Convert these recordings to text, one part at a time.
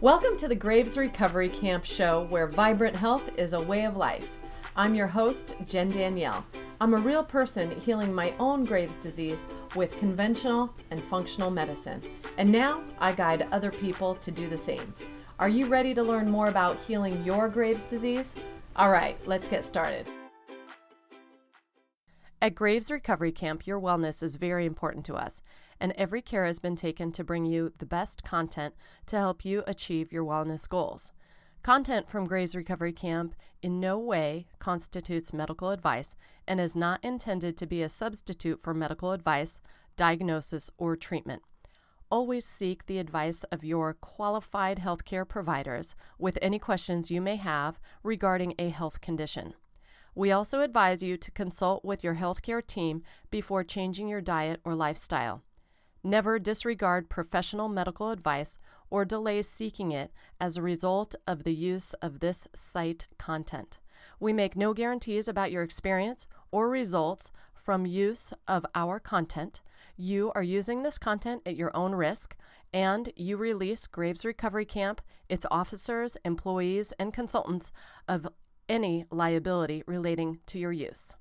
Welcome to the Graves Recovery Camp show, where vibrant health is a way of life. I'm your host, Jen Danielle. I'm a real person healing my own Graves' disease with conventional and functional medicine. And now I guide other people to do the same. Are you ready to learn more about healing your Graves' disease? All right, let's get started. At Graves Recovery Camp, your wellness is very important to us, and every care has been taken to bring you the best content to help you achieve your wellness goals. Content from Graves Recovery Camp in no way constitutes medical advice and is not intended to be a substitute for medical advice, diagnosis, or treatment. Always seek the advice of your qualified healthcare providers with any questions you may have regarding a health condition. We also advise you to consult with your healthcare team before changing your diet or lifestyle. Never disregard professional medical advice or delay seeking it as a result of the use of this site content. We make no guarantees about your experience or results from use of our content. You are using this content at your own risk, and you release Graves Recovery Camp, its officers, employees, and consultants of any liability relating to your use.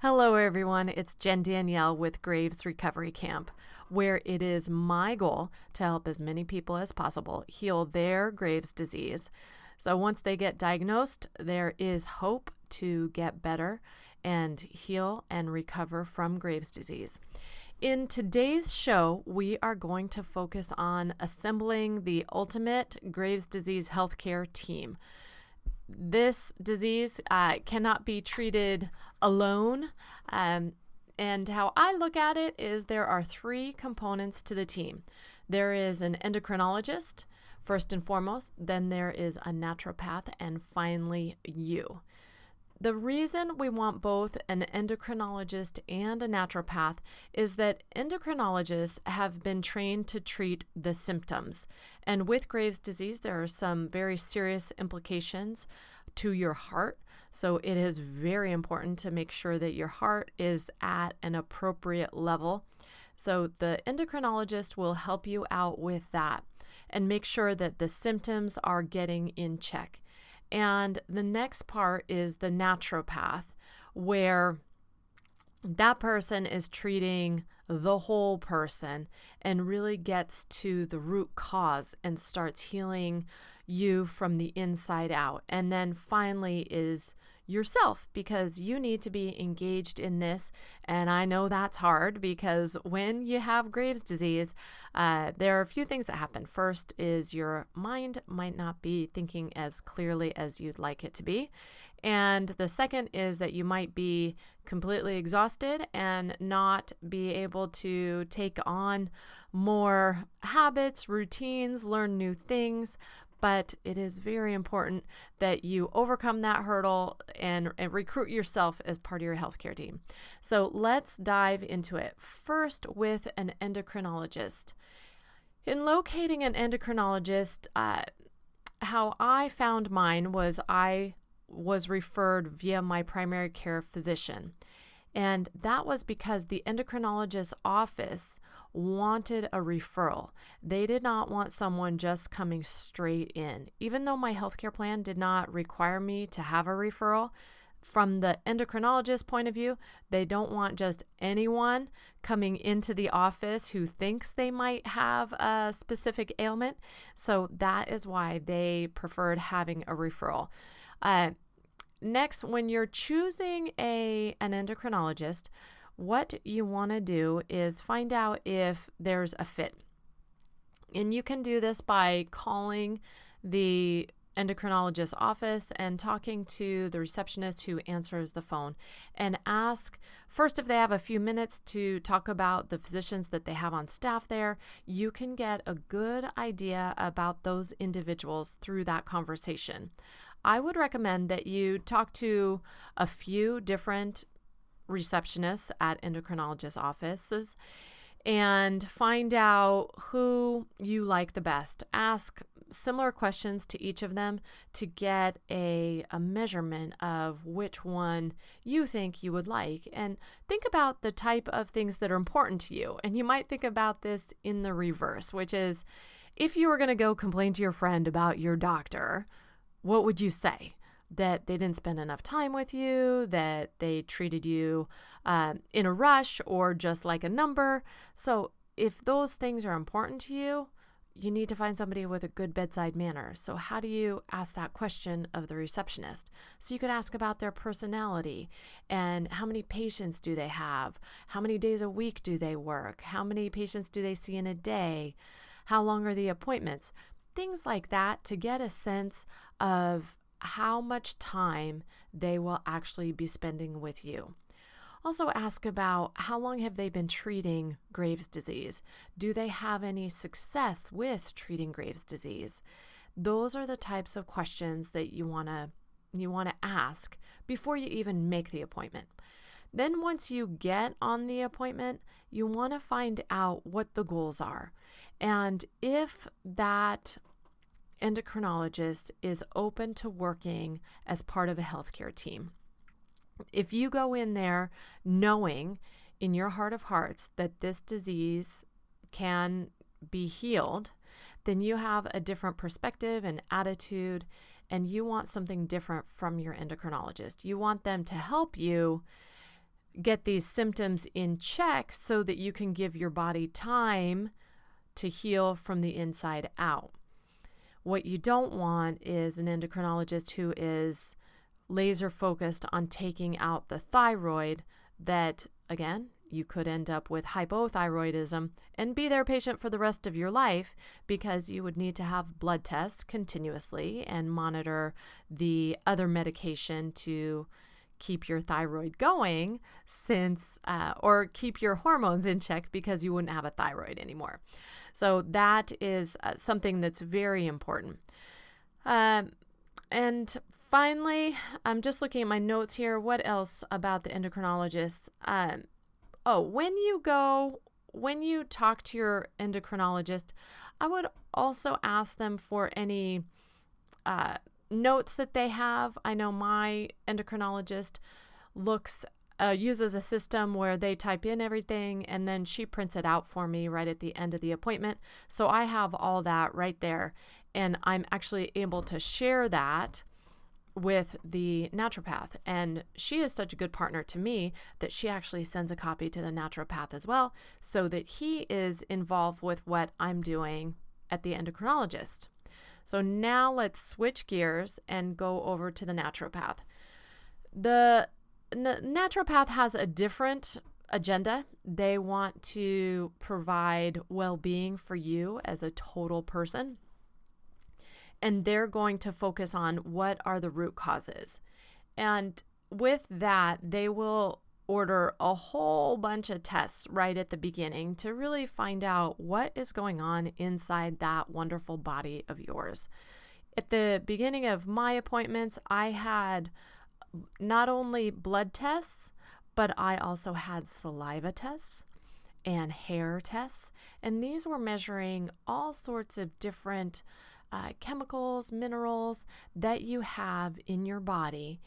Hello everyone, it's Jen Danielle with Graves Recovery Camp, where it is my goal to help as many people as possible heal their Graves' disease. So once they get diagnosed, there is hope to get better and heal and recover from Graves' disease. In today's show, we are going to focus on assembling the ultimate Graves' disease healthcare team. This disease cannot be treated alone, and how I look at it is there are three components to the team. There is an endocrinologist, first and foremost, then there is a naturopath, and finally you. The reason we want both an endocrinologist and a naturopath is that endocrinologists have been trained to treat the symptoms. And with Graves' disease, there are some very serious implications to your heart. So it is very important to make sure that your heart is at an appropriate level. So the endocrinologist will help you out with that and make sure that the symptoms are getting in check. And the next part is the naturopath, where that person is treating the whole person and really gets to the root cause and starts healing you from the inside out. And then finally is yourself, because you need to be engaged in this. And I know that's hard because when you have Graves' disease, there are a few things that happen. First is your mind might not be thinking as clearly as you'd like it to be. And the second is that you might be completely exhausted and not be able to take on more habits, routines, learn new things. But it is very important that you overcome that hurdle and recruit yourself as part of your healthcare team. So let's dive into it. First, with an endocrinologist. In locating an endocrinologist, how I found mine was I was referred via my primary care physician. And that was because the endocrinologist's office wanted a referral. They did not want someone just coming straight in. Even though my healthcare plan did not require me to have a referral, from the endocrinologist's point of view, they don't want just anyone coming into the office who thinks they might have a specific ailment. So that is why they preferred having a referral. Next, when you're choosing an endocrinologist, what you want to do is find out if there's a fit. And you can do this by calling the endocrinologist's office and talking to the receptionist who answers the phone, and ask first if they have a few minutes to talk about the physicians that they have on staff there. You can get a good idea about those individuals through that conversation. I would recommend that you talk to a few different receptionists at endocrinologist offices and find out who you like the best. Ask similar questions to each of them to get a measurement of which one you think you would like. And think about the type of things that are important to you. And you might think about this in the reverse, which is if you were going to go complain to your friend about your doctor, what would you say? That they didn't spend enough time with you, that they treated you in a rush or just like a number. So if those things are important to you, you need to find somebody with a good bedside manner. So how do you ask that question of the receptionist? So you could ask about their personality and how many patients do they have? How many days a week do they work? How many patients do they see in a day? How long are the appointments? Things like that to get a sense of how much time they will actually be spending with you. Also ask about how long have they been treating Graves' disease? Do they have any success with treating Graves' disease? Those are the types of questions that you want to ask before you even make the appointment. Then once you get on the appointment, you want to find out what the goals are. And if that endocrinologist is open to working as part of a healthcare team. If you go in there knowing in your heart of hearts that this disease can be healed, then you have a different perspective and attitude, and you want something different from your endocrinologist. You want them to help you get these symptoms in check so that you can give your body time to heal from the inside out. What you don't want is an endocrinologist who is laser focused on taking out the thyroid that, again, you could end up with hypothyroidism and be their patient for the rest of your life because you would need to have blood tests continuously and monitor the other medication to keep your thyroid going or keep your hormones in check because you wouldn't have a thyroid anymore. So that is something that's very important. And finally, I'm just looking at my notes here. What else about the endocrinologist? When you talk to your endocrinologist, I would also ask them for any notes that they have. I know my endocrinologist uses a system where they type in everything and then she prints it out for me right at the end of the appointment. So I have all that right there, and I'm actually able to share that with the naturopath. And she is such a good partner to me that she actually sends a copy to the naturopath as well so that he is involved with what I'm doing at the endocrinologist. So now let's switch gears and go over to the naturopath. The naturopath has a different agenda. They want to provide well-being for you as a total person. And they're going to focus on what are the root causes. And with that, they will order a whole bunch of tests right at the beginning to really find out what is going on inside that wonderful body of yours. At the beginning of my appointments, I had not only blood tests, but I also had saliva tests and hair tests. And these were measuring all sorts of different chemicals, minerals that you have in your body,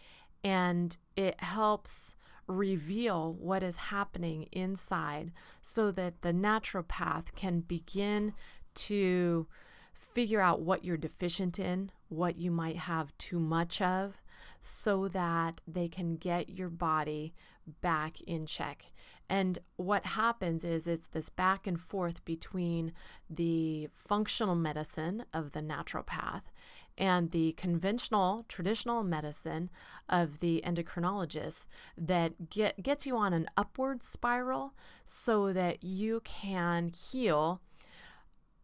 and it helps reveal what is happening inside so that the naturopath can begin to figure out what you're deficient in, what you might have too much of, so that they can get your body back in check. And what happens is it's this back and forth between the functional medicine of the naturopath and the conventional, traditional medicine of the endocrinologist that gets you on an upward spiral so that you can heal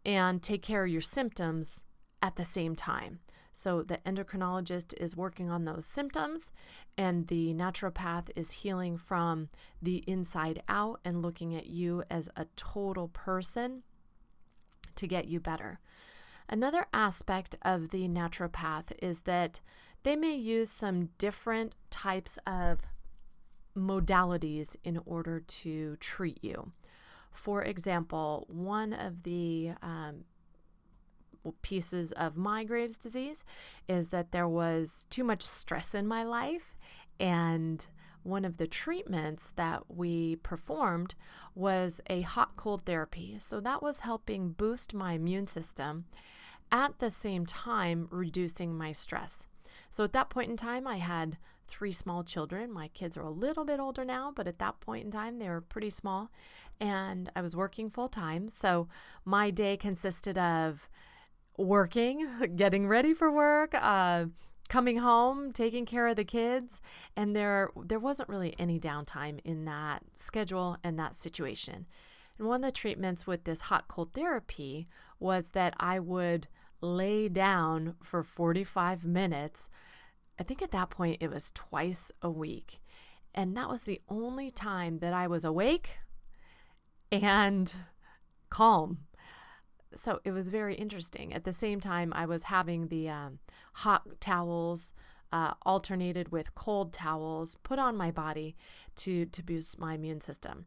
and take care of your symptoms at the same time. So the endocrinologist is working on those symptoms, and the naturopath is healing from the inside out and looking at you as a total person to get you better. Another aspect of the naturopath is that they may use some different types of modalities in order to treat you. For example, one of the pieces of my Graves' disease is that there was too much stress in my life, and one of the treatments that we performed was a hot cold therapy. So that was helping boost my immune system at the same time reducing my stress. So at that point in time, I had 3 small children. My kids are a little bit older now, but at that point in time, they were pretty small. And I was working full time. So my day consisted of working, getting ready for work, coming home, taking care of the kids. And there wasn't really any downtime in that schedule and that situation. And one of the treatments with this hot cold therapy was that I would lay down for 45 minutes. I think at that point it was twice a week. And that was the only time that I was awake and calm. So it was very interesting. At the same time, I was having the hot towels alternated with cold towels put on my body to boost my immune system.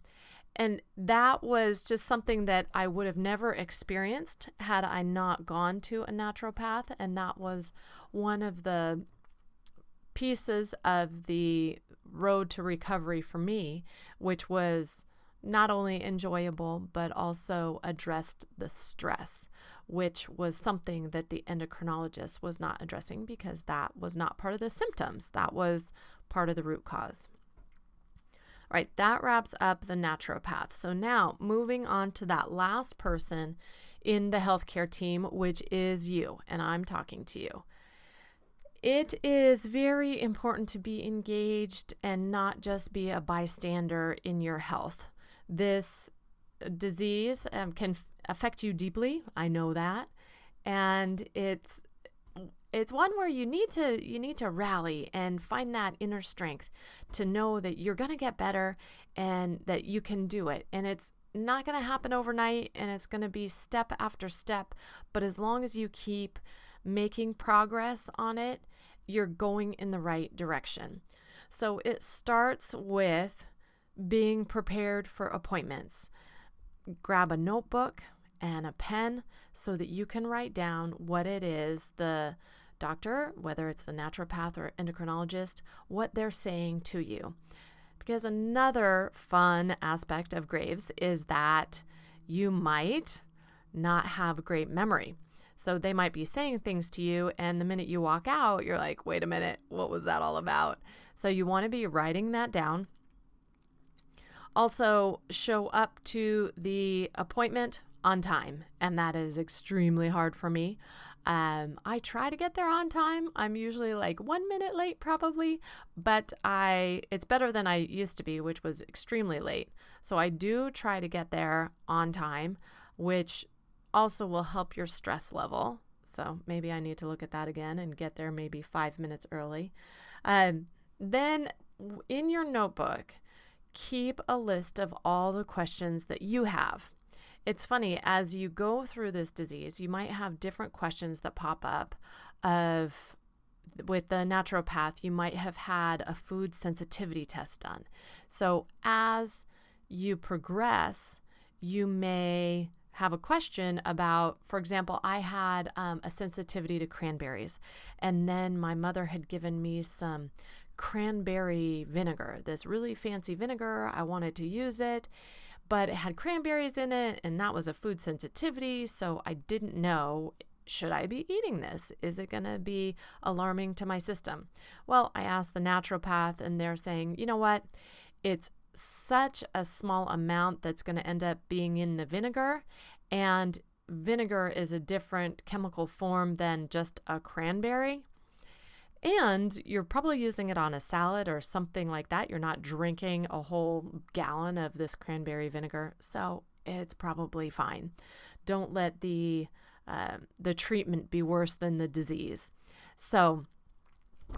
And that was just something that I would have never experienced had I not gone to a naturopath. And that was one of the pieces of the road to recovery for me, which was not only enjoyable, but also addressed the stress, which was something that the endocrinologist was not addressing because that was not part of the symptoms. That was part of the root cause. All right, that wraps up the naturopath. So now moving on to that last person in the healthcare team, which is you, and I'm talking to you. It is very important to be engaged and not just be a bystander in your health. This disease can affect you deeply. I know that. And it's one where you need to rally and find that inner strength to know that you're going to get better and that you can do it. And it's not going to happen overnight, and it's going to be step after step. But as long as you keep making progress on it, you're going in the right direction. So it starts with being prepared for appointments. Grab a notebook and a pen so that you can write down what it is the doctor, whether it's the naturopath or endocrinologist, what they're saying to you. Because another fun aspect of Graves is that you might not have great memory. So they might be saying things to you, and the minute you walk out, you're like, wait a minute, what was that all about? So you want to be writing that down. Also, show up to the appointment on time, and that is extremely hard for me. I try to get there on time. I'm usually like 1 minute late probably, but it's better than I used to be, which was extremely late. So I do try to get there on time, which also will help your stress level. So maybe I need to look at that again and get there maybe 5 minutes early. Then in your notebook, keep a list of all the questions that you have. It's funny, as you go through this disease, you might have different questions that pop up. With the naturopath, you might have had a food sensitivity test done. So as you progress, you may have a question about, for example, I had a sensitivity to cranberries, and then my mother had given me some cranberry vinegar, this really fancy vinegar. I wanted to use it, but it had cranberries in it, and that was a food sensitivity, so I didn't know, should I be eating this? Is it going to be alarming to my system? Well, I asked the naturopath, and they're saying, you know what? It's such a small amount that's going to end up being in the vinegar, and vinegar is a different chemical form than just a cranberry. And you're probably using it on a salad or something like that. You're not drinking a whole gallon of this cranberry vinegar, so it's probably fine. Don't let the treatment be worse than the disease. So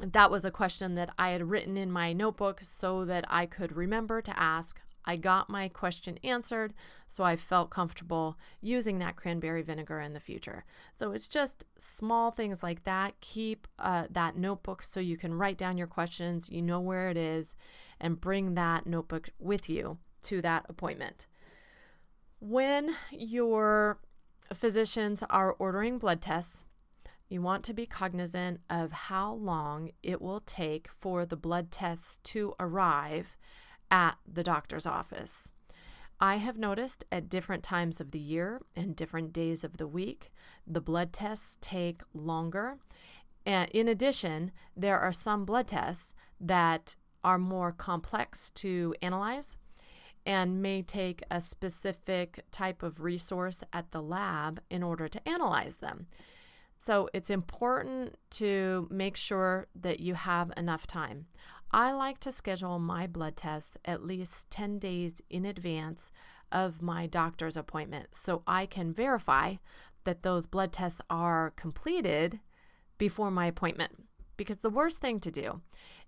that was a question that I had written in my notebook so that I could remember to ask. I got my question answered, so I felt comfortable using that cranberry vinegar in the future. So it's just small things like that. Keep that notebook so you can write down your questions, you know where it is, and bring that notebook with you to that appointment. When your physicians are ordering blood tests, You want to be cognizant of how long it will take for the blood tests to arrive at the doctor's office. I have noticed at different times of the year and different days of the week, the blood tests take longer. And in addition, there are some blood tests that are more complex to analyze and may take a specific type of resource at the lab in order to analyze them. So it's important to make sure that you have enough time. I like to schedule my blood tests at least 10 days in advance of my doctor's appointment so I can verify that those blood tests are completed before my appointment. Because the worst thing to do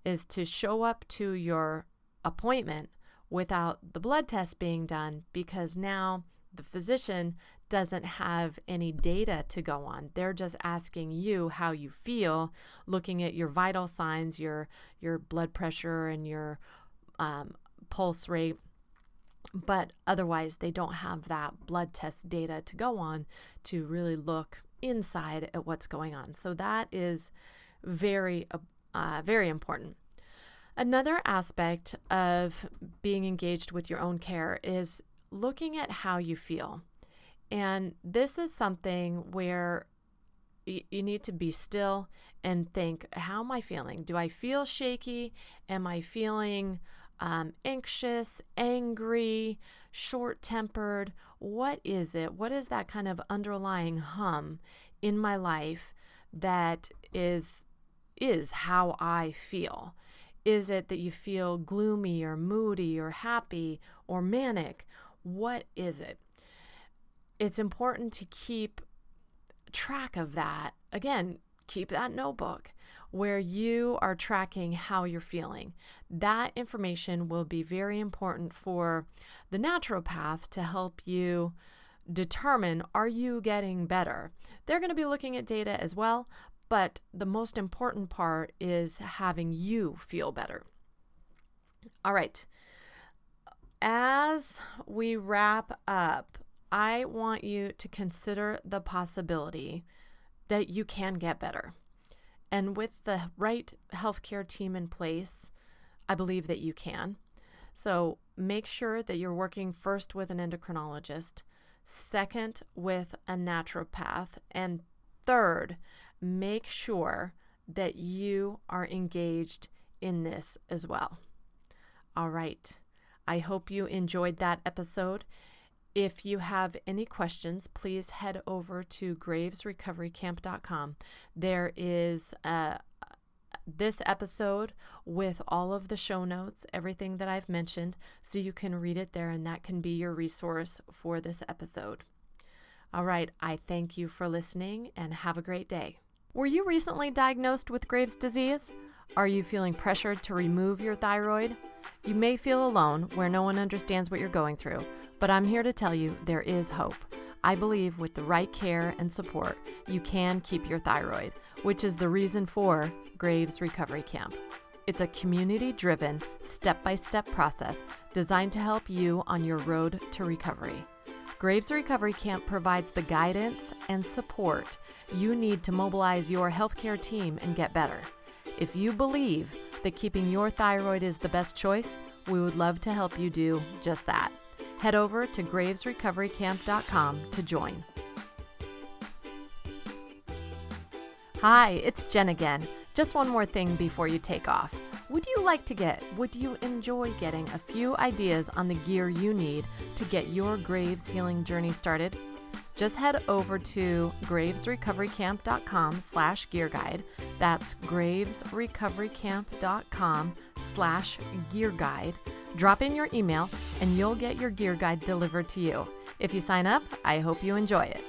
is to show up to your appointment without the blood test being done, because now the physician doesn't have any data to go on. They're just asking you how you feel, looking at your vital signs, your blood pressure and your pulse rate. But otherwise, they don't have that blood test data to go on to really look inside at what's going on. So that is very, very important. Another aspect of being engaged with your own care is looking at how you feel. And this is something where you need to be still and think, how am I feeling? Do I feel shaky? Am I feeling anxious, angry, short-tempered? What is it? What is that kind of underlying hum in my life that is how I feel? Is it that you feel gloomy or moody or happy or manic? What is it? It's important to keep track of that. Again, keep that notebook where you are tracking how you're feeling. That information will be very important for the naturopath to help you determine, are you getting better? They're going to be looking at data as well, but the most important part is having you feel better. All right. As we wrap up, I want you to consider the possibility that you can get better. And with the right healthcare team in place, I believe that you can. So make sure that you're working first with an endocrinologist, second with a naturopath, and third, make sure that you are engaged in this as well. All right. I hope you enjoyed that episode. If you have any questions, please head over to gravesrecoverycamp.com. There is this episode with all of the show notes, everything that I've mentioned, so you can read it there, and that can be your resource for this episode. All right, I thank you for listening and have a great day. Were you recently diagnosed with Graves' disease? Are you feeling pressured to remove your thyroid? You may feel alone where no one understands what you're going through, but I'm here to tell you there is hope. I believe with the right care and support, you can keep your thyroid, which is the reason for Graves Recovery Camp. It's a community-driven, step-by-step process designed to help you on your road to recovery. Graves Recovery Camp provides the guidance and support you need to mobilize your healthcare team and get better. If you believe that keeping your thyroid is the best choice, we would love to help you do just that. Head over to gravesrecoverycamp.com to join. Hi, it's Jen again. Just one more thing before you take off. Would you enjoy getting a few ideas on the gear you need to get your Graves healing journey started? Just head over to gravesrecoverycamp.com/gear guide. That's gravesrecoverycamp.com/gear guide. Drop in your email and you'll get your gear guide delivered to you. If you sign up, I hope you enjoy it.